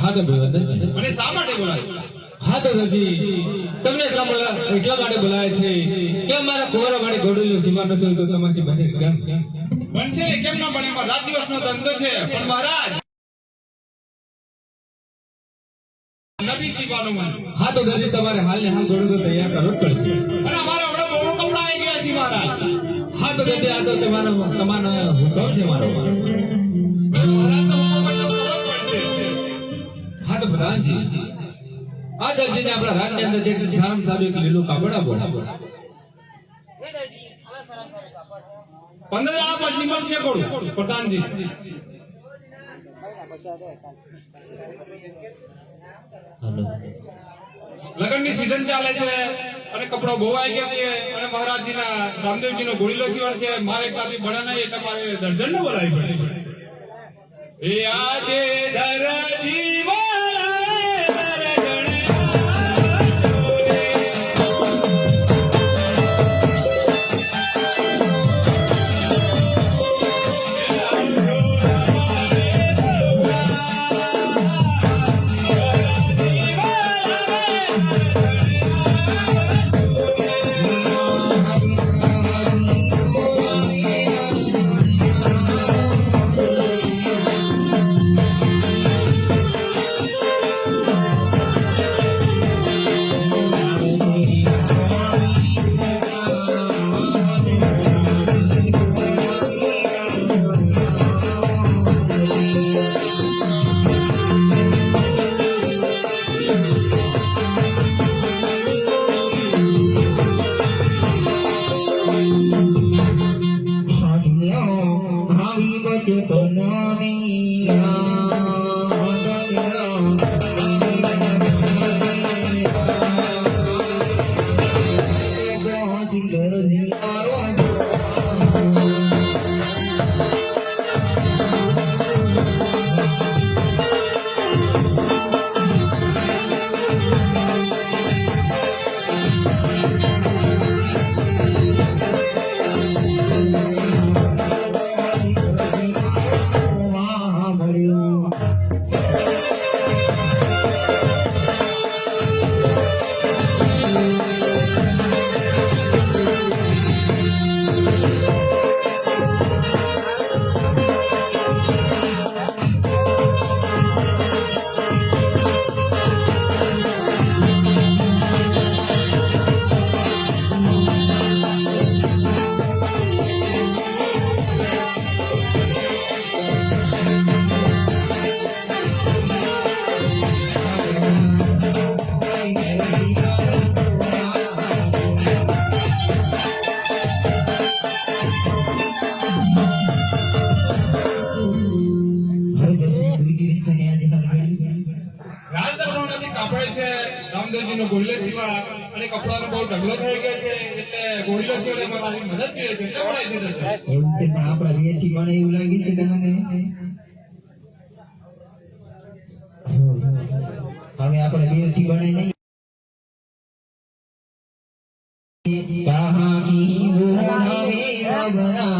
હા તો ભાઈ અને શા માટે બોલાય? હા તો દરજી તમને એટલા માટે બોલાય છે કે અમારા કુંવરા વાળી ઘોડીનું સીમા નથી તો તમારી બને કેમ બનશે ને કેમ ના બને? રાત દિવસનો ધંધો છે પણ મહારાજ નથી શીખવાનું મને. હા તો દરજી તમારે હાલ ને હાલ ઘોડું તો તૈયાર કરવું જ પડશે. અને અમારા હમણાં બહુ કપડા આવી ગયા છે મહારાજ. હા તો દરજી આ તો તમારો હુકમ છે મારો. મહારાજ તો હુકમ કરવો પડશે. હા તો પ્રધાનજી આ દરજીને આપણા રાજની અંદર જે સારામાં સારું એક લીલું કાપડ આપો. 15 દાડા પછી મળશે કોણ પ્રધાનજી? લગ્નની સીઝન ચાલે છે અને કપડો બહુ આવી ગયા છે અને મહારાજજીના રામદેવજીનો ઘોડીલો સીવણ છે. મારે એકલાથી બળા નહીં એટલે મારે દર્જન ને બોલાવી પડે. એ આજે દરજી રામદેવજીનો ઘોડીલો સીવા અને કપડાનો બહુ ઢગલો થઈ ગયો છે એટલે ઘોડીલો સીવડે મારી મદદ જોઈએ છે એટલે વળાય છે. એવું છે પણ આપણા વેથી મને એવું લાગે છે કે મને હવે આપણે વેથી બને નહીં કહાં કી વો નવે રબના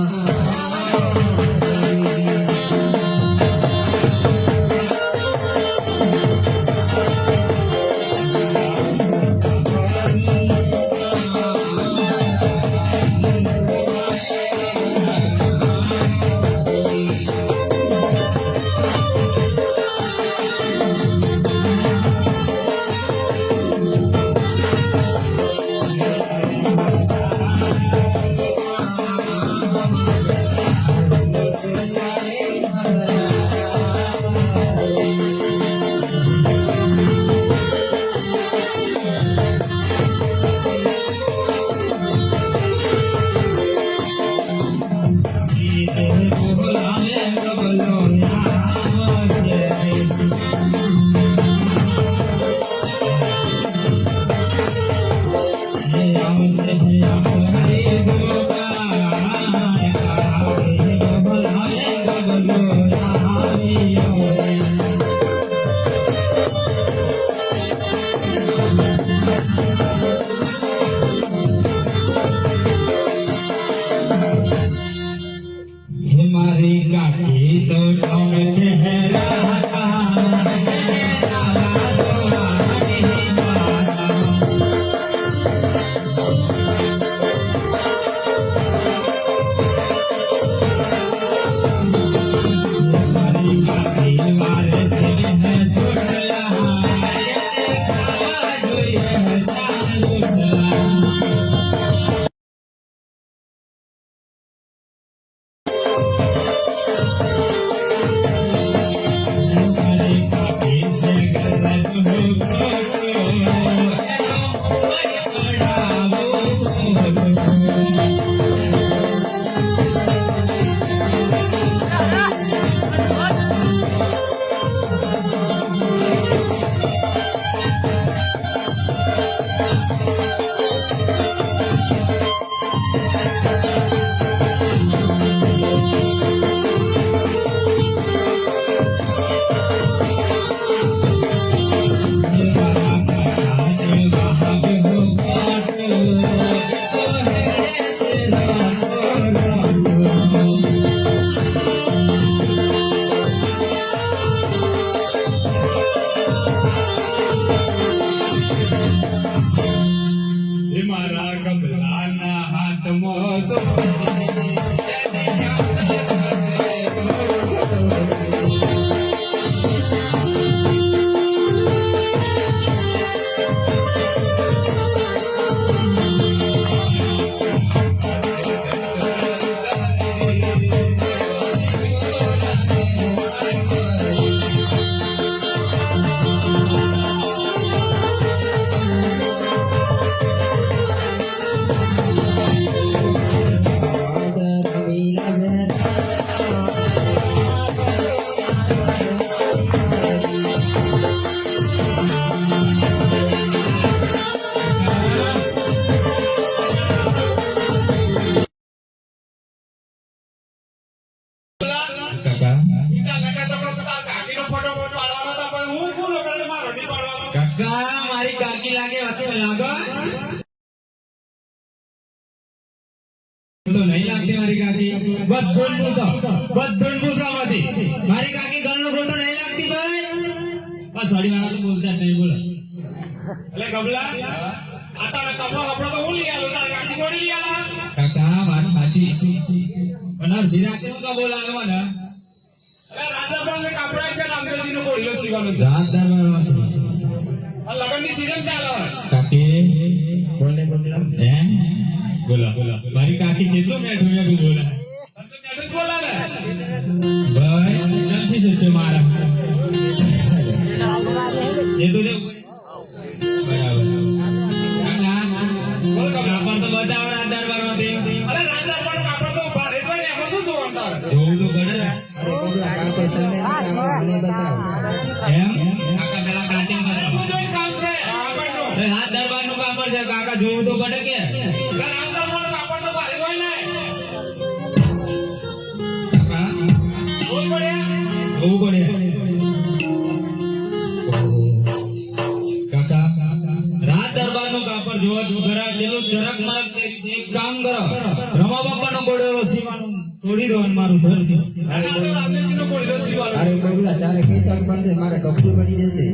કાકા મારી કાકી લાગે વાતો લાગો તો નહીં લાગતી મારી કાકી બધું પૂછો માંથી મારી કાકી ઘરનો ફોટો નહીં લાગતી ભાઈ બસ સોરી વાળા તો બોલતા જ નહીં બોલો એટલે ગબલા આ તારા કપડો તો હું લઈ આલો તારા કાકી ગોળી લઈ આલા કાકા વાત સાચી પણ અડધી રાતે હું તો બોલાવો ને અરે રાજાબાને કપડા છે રામદેવજીનો ગોળીલો સીવાનો છે રાત દરબારમાં આ લગનની સીઝન ચાલે હવે કાકી બોલે હે બોલા મારી કાકી કેટલો મેઠું બોલા તને તો બોલા ને ભાઈ નથી જતો મારા એ તો લે બરાબર કાકા બોલ ગબલા કાપડ તો બતાવો રાત દરબારમાંથી અરે રાજાબાનો કપડો તો ઉભા રહેતો ને એમાં શું જોવાનું તારે જોવું તો પડે ને. અરે કપડા કાપડ તમે મને બતાવો. એમ કાકા પેલા કાચિંગ શું બતાવો જોઈને કામ છે કાપડનું અરે રાત દરબારનું કાપડ છે કાકા જોવું તો પડે કે રાજાબાનો કપડ તો ભારે હોય ને કાકા બોલ પડે જોવું પડે કાકા રાત દરબારનું કાપડ જોવા તો ખરા પેલું જરાક મરક એક કામ કરો રમા બાપાનો ગોળેલો સીવાનું છોડી દો અને મારું ઘર છે આ તો રામદેવજીનો ગોળીલો સીવાનો અરે બબલા તારે કઈ શર્ટ બનશે મારે કપડું બની જશે.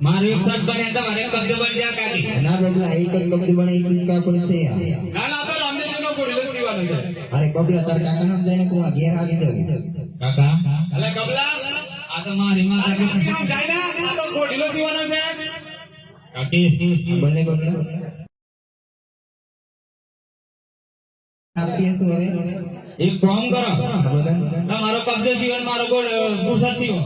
મારું એક શર્ટ બને તમારે એક કબજો બની જાય કાકી ના બબલા એક જ કપડું બને એક જ કાપડ છે. ના ના તો રામદેવજીનો ગોળીલો સીવાનો છે અરે બબલા તાર કાકા નામ જઈને તું આ ઘેર આવી જાવ. કાકા એટલે ગબલા આ તો મારી માતા આમ જાય ને આ તો ગોળીલો સીવાનો છે કાકી બને બબલા આપતી હશું હવે. એક કામ કરો બોલો. તમારો કબજો સીવન મારો ગોળ બુસર સીવો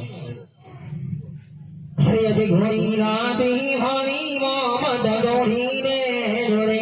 અરે અજે ઘોડી રાતી હોની મોહમ્મદ ઘોડી રે જોડે.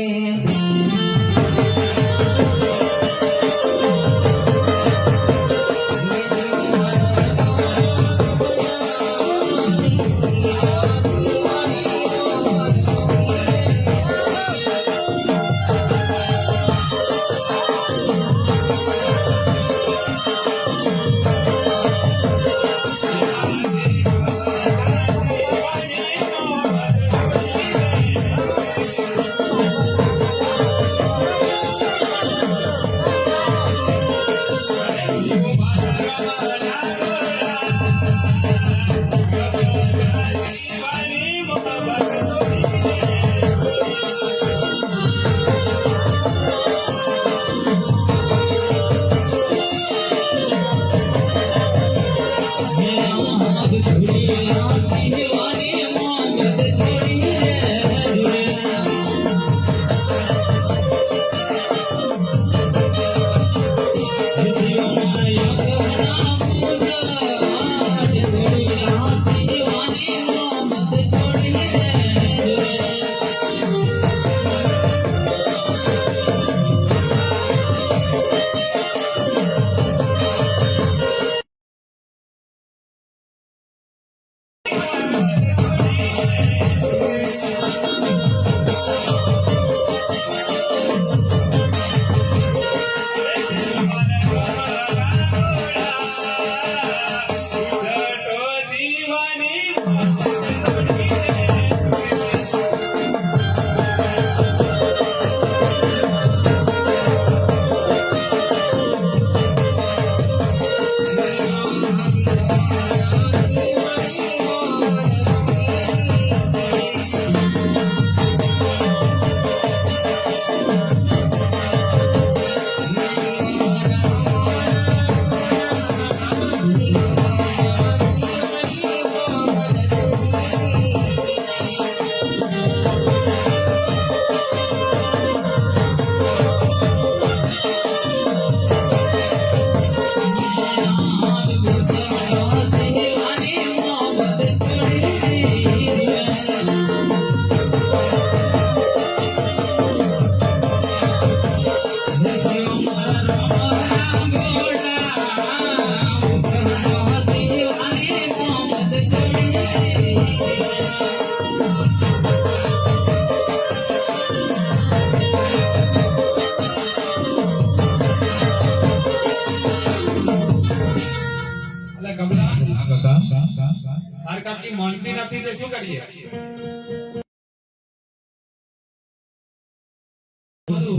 કાકી માનતી નથી તે શું કરીએ?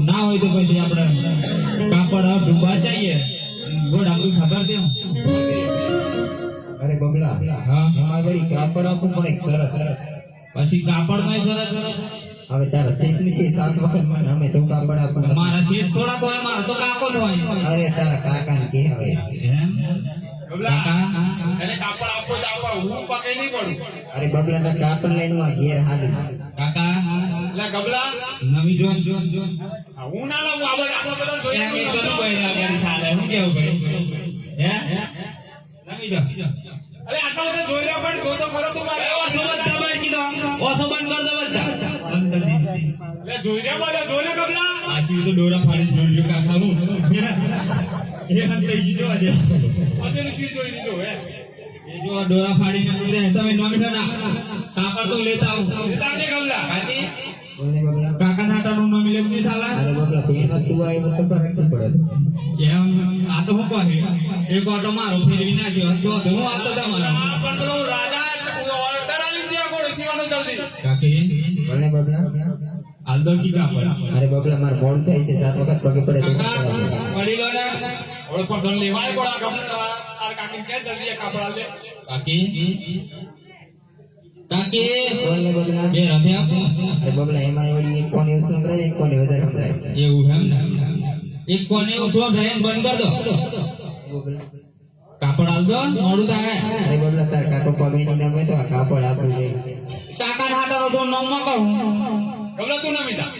ના હોય તો પછી આપણે કાપડ ધુબા ચાહીએ ગોળ આપણું ખબર દેવું. અરે બબલા હા એમાં વળી કાપડ આપવું પણ એક શરત. પછી કાપડ માં સરસ હવે તારા શેઠ ની 7 વખત મને અમે તો કાપડ આપવું. મારા શેઠ થોડા તો હોય, મારા તો કાકો જ હોય. અરે તારા કાકા ને કહેવાય. એમ ગબલા, કાકા એને કાપડ આપો તો આપો, હું પગે નહીં પડું. અરે બબલા ના કાપડ લઈને હું આ ઘેર હાલી. કાકા એટલે ગબલા, નવી જોન હું ના લઉં, આ બધા જોઈ એમ લઉં. તો કોઈ ના કરી સાલે હું કેવું ભાઈ હે નવી જો અરે આટલા બધા જોઈ રહ્યા પણ જો તો ખરો તું મારે. ઓસો બધા બાર કીધો ઓસો બંધ કર દો બધા અંદર દીધી એટલે જોઈ રહ્યા બધા, જોઈ લે ગબલા. આશી તો ડોરા ફાડી જોઈ લો કાકા હું એ હંતે જીજો આજે પછી શું જોઈ લીધું હે? એ જો આ ડોરા ફાડીને મૂકી દે તમે નોમી ના કાકા તો લેતા આવું તારે ગબલા. કાકી બોલે બબલા. કાકા નાટાનું નોમી લેતી સાલા અરે બબલા પેટમાં તું આવ્યો તો ફરક શું પડે? એમ આ તો હું કહે એક ઓટો મારો ફેરવી નાખ્યો જો તો હું આવતો તમારો આ પણ પેલો રાજા ઓર્ડર આલી દે ગોળ સીવાનો જલ્દી. કાકી બોલે બબલા. હાલ દો કી કાપડ અરે બબલા મારે મોડું થાય છે 7 વખત પગે પડે તો કાકા પડી લો ને ઓળ પર ધન લેવાય ગોળા ગબલા. તાર કાકીને કહે જલ્દી એ કાપડ આલ દે. કાકી કાકી બોલે બબલા. બે રથે આપો અરે બબલા એમાં વળી એક કોને ઓછું સંભળાય એક કોને વધારે સંભળાય. એવું એમ ને એક કોને ઓછો થાય બંધ કર દો બબલા. કાપડ હાલ દો મોડું થાય અરે બબલા તાર કાકો પગે ની નમે તો આ કાપડ આપણું લે. કાકા નાટાનો તો નામ માં કહું ગબલા તું ના મીધા.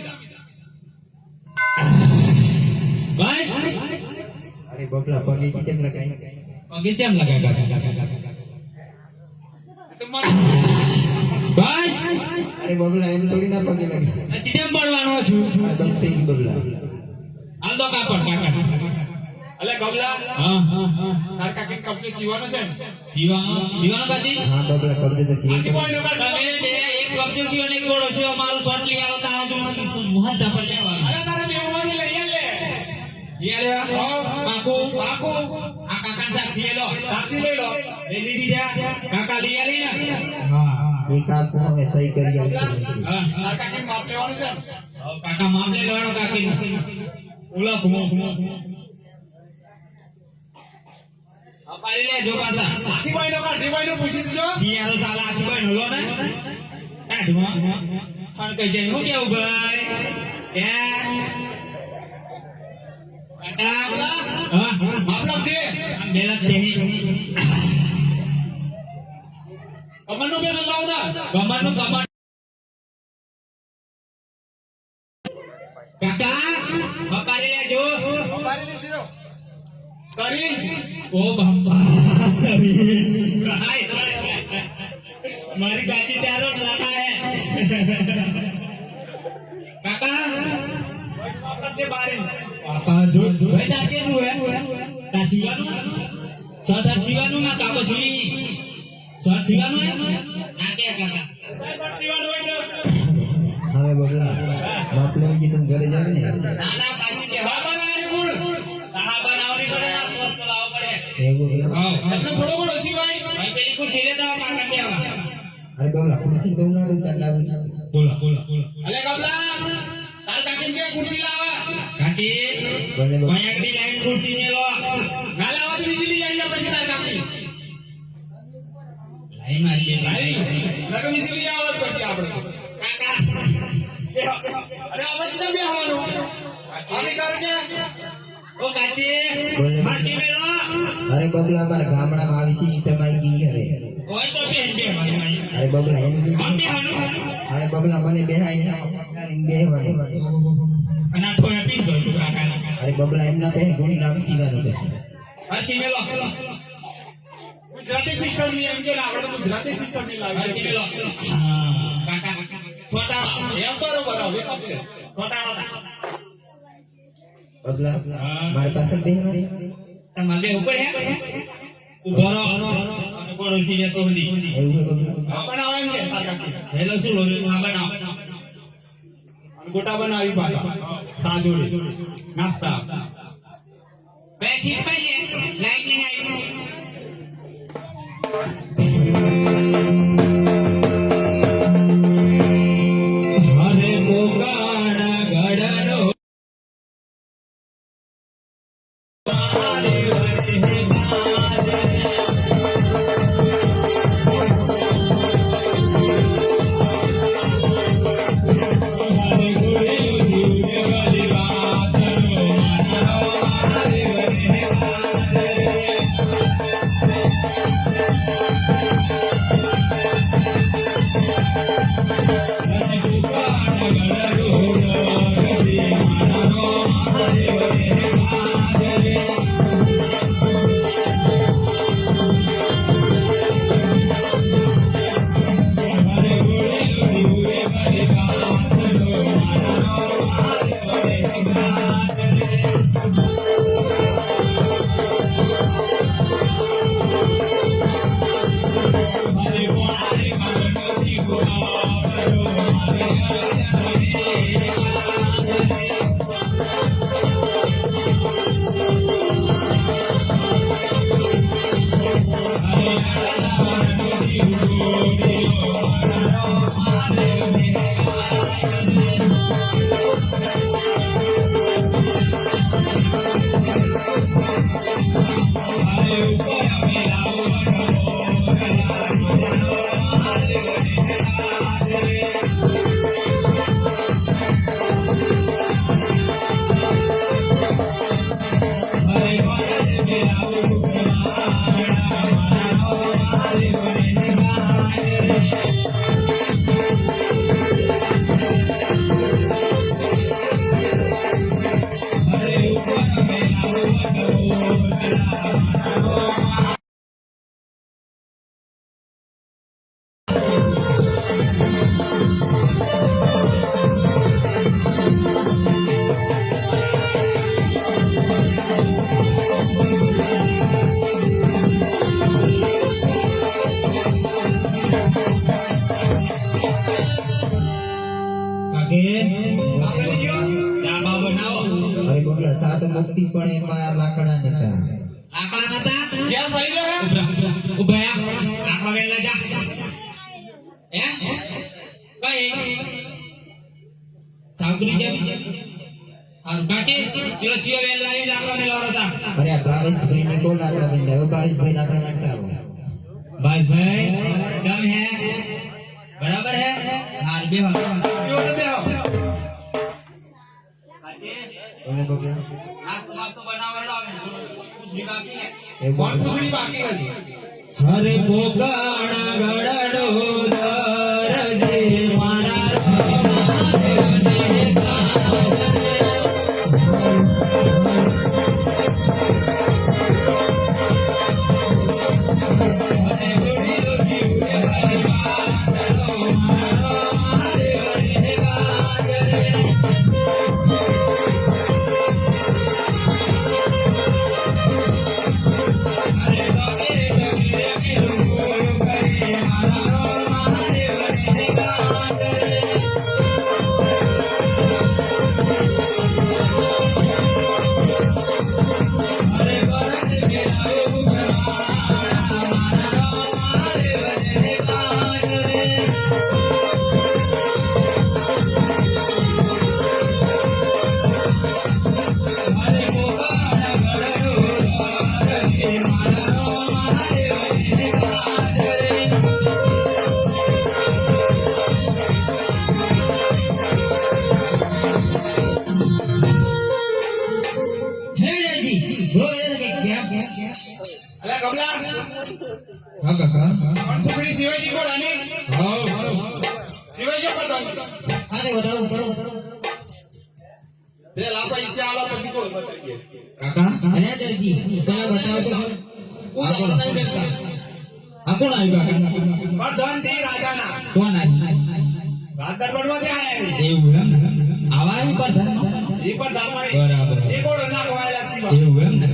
બસ અરે બબલા પગે ની કેમ લગાય? પગે કેમ લગાય કાકા તો મારે બસ અરે બબલા એમ થોડી ના પગે લગાય. હજી કેમ પડવાનો છું આ બસ થઈ ગઈ બબલા. હાલ દો કાપડ કાકા અલે ગબલા, હા તાર કાકીને કપડે સીવાનો છે ને? જીવાનો કાજી હા બબલા કબજે તો સીએ. કોઈ ન કર. તમે બે એક કબજો સીવો ને એક ગોળો સીવો મારું શોર્ટ લીવાનો તાળો જો મોહન ચાપડ લેવાનો અરે તારે બેહવાની લઈ આલ લે. યાર બાકુ બાકુ આ કાકા સાક્ષી લો સાક્ષી લઈ લો. લઈ લીધી જા કાકા લઈ આલી ને હા એ કાકો હવે સહી કરી આવશે. હા તાર કાકીને માપ લેવાનું છે ને? કાકા મામલે લેવાનો કાકી ઓલા ઘુમો અપારી લે જો પાછા આખી ભાઈ નો કાઢ, ભાઈ નો પૂછી દીજો. સિયારો સાલા આખી ભાઈ નો લો ને કાઢવો પણ કઈ જાય હું કેવું ભાઈ એ કાકા હા માપ લાવ દે. આમ બેલા તેની કમરનો બેન લાવ ના. કમરનું કમર કાકા અપારી લે જો કરી ઓ બાપા મારી કાચી ચારો લાતા હે કાકા તે બારી પાપા જો ભાઈ તાકે નું હે તા જીવાનું સઠ જીવાનું ના કાકો સુઈ સઠ જીવાનું હે નાકે કાકા સીવાનું હોય તો હવે બબલા બાપ લેવી જે તમે ઘરે જાવ ને નાના કાચી કે હા બનાવવાની ગુડ સાહા બનાવવાની પડે ના સોસ તો લાવવો પડે એવું એવું. હા તમને થોડો ઘણો સીવાય. ભાઈ પેલી ખુરશી લેતા આવો કાકા કેવા અરે બબલા ખુરશી દઉં ના દઉં તાર લાવું. બોલા અલે ગબલા, તાર કાકીને કે ખુરશી લાવા. કાચી બોલે બબલા. ભાઈ એકડી લાઈન ખુરશી મેલો ના લાવા તો બીજી લઈ આવી પછી તાર કાકી. લાઈ મારી ભાઈ, નકર બીજી લઈ આવો તો પછી આપણે. કાકા અરે આ પછી ના બેહવાનું. આની કર કે ઓ કાચી બોલે. માટી મેલો અરે બબલા અમારા ગામડામાં આવી સિસ્ટમ આવી ગઈ હવે. ઓય તો બેન બે મારી અરે બબલા એમ આમ કીધું. બે હાનું અરે બબલા મને બેહાઈ ના બેહવાનું. અને આ થોય પીસ દો તું કાકા અરે બબલા એમ ના કહે ઘોડી નામ સીવાનું કહે. માટી મેલો ગુજરાતી સિસ્ટમ ની એમ કે આપણે તો ગુજરાતી સિસ્ટમ ની માટી લાવી. મેલો હા કાકા છોટા એમ બરોબર હવે કપડે. છોટા હતા બબલા મારી પાછળ બેહવાની. તમારે બે ઉપર હે ઉભો રહો અને પડોશી ને તો હતી એવું હે બબલા. બનાવે એમ કે તાર કાકી. હેલો શું લો આ બનાવ અને ગોટા બનાવી પાછા સાજોડી નાસ્તા. બેસી પાઈ લાઈટ નહીં આવી કાકે ચા બા બનાવો. અરે બબલા સાત મુક્તિ પણ એમાં લાકડા નતા. આકડા નતા ક્યાં સહી રહે ઉભા આકડા વેલા જા હે કઈ સાંકરી જેમ હારું કાકે પેલો સીઓ વેલ લાવી આકડા ને લાવડા તા. અરે આ ભાવેશભાઈ ને કોણ લાકડા બંધાયો? ભાવેશભાઈ લાકડા નતા. भाई भाई दम है बराबर है हार भी हो તમે બબલા नाश्ता बनावड़ा कुछ भी बाकी है એ કોણ બબલા પૂછડી બાકી હતી हरे पोकाणा गड़डो दरजे मारा અલે કમલા हाँ काका કોણ પૂછડી શિવાજી કોણ આની हाँ શિવાજી પર દો અરે વધારો કરો બે લાખ પૈસા આલો પછી કોણ બતાવીએ काका અને દરજી પેલા બતાવો તો आपको ना आएगा પણ ધન થી રાજાના कौन आई રાજ દરબારમાંથી આયા એવું એમ ને આવા એમ પર ધર્મ એ પણ ધર્મ બરાબર એ કોણ ના ખવાયેલા શિવા એવું એમ ને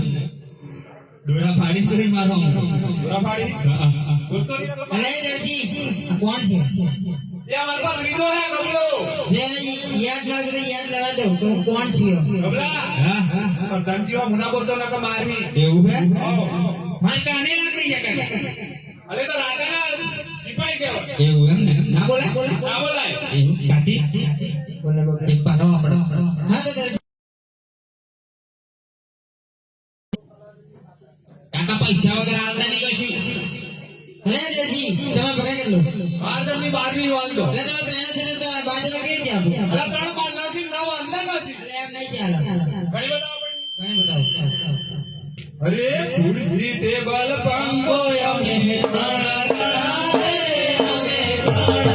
ડોરા ફાડી ચોરી મારો રફાડી બોલતો અને દરજી આ કોણ છે એ અમાર પર લીધો હે કમલો જેને યાદ લાગે તો યાદ લગાડ દો તો કોણ છે કમલા હા હા પણ ધન જીવા મુના બોલતો ના કે મારવી એવું હે આવો મારી કાને લાગી છે કાકા અલે તો રાજાના સિપાઈ કહેવાય એવું એમ ને ના બોલે ના બોલાય એવું કાકી બોલે બોલે એક પાનો આપણો હા તો દરજી કાકા પૈસા વગર હાલતા નહીં કશું અને દરજી તમે પકડી લો બાર જણની 12મી વાંધો એટલે તમે ત્રણ છે તો બાજુ કેવી છે આપો અલે ત્રણ બાર નાસી નવ અંદર નાસી એટલે એમ નહીં ચાલે ઘણી બતાવો કઈ બતાવો અરે ખુરશી ટેબલ પંખો અમે પ્રાણ ગણાવે અમે પ્રાણ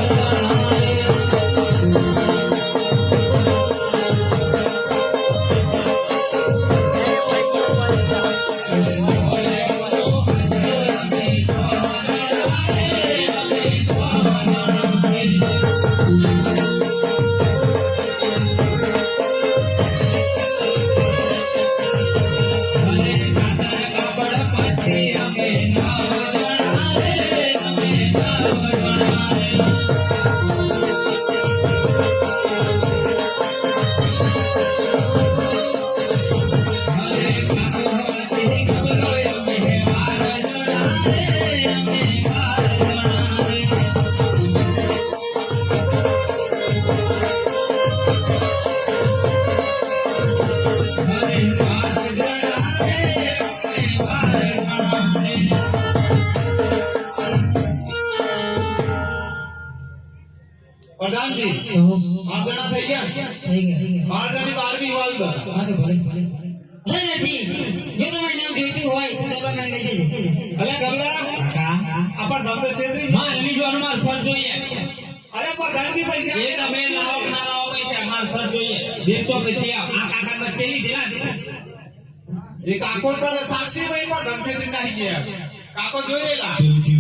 પ્રધાનજી ઓહો 5 જણા થઈ ગયા થઈ ગયા 12 જણની 12મી વાંધો હા તો ભલે ભલે અરે દરજી જો તમારું નામ જોઈતું હોય તો દરબાર માં લઈ જજો અલે ગમલા કાકા આપણ ધંધો છેતરી માર એની જોવાનું માર સર જોઈએ અરે પ્રધાનજી પૈસા એ તમે લાવો કે ના લાવો પૈસા માર સર જોઈએ દેખતો નથી આ કાકા બચ્ચે લીધેલા એ કાકો પર સાક્ષી ભાઈ પર ધન છેતરી નાખી ગયા કાકો જોઈ રહેલા તુલસી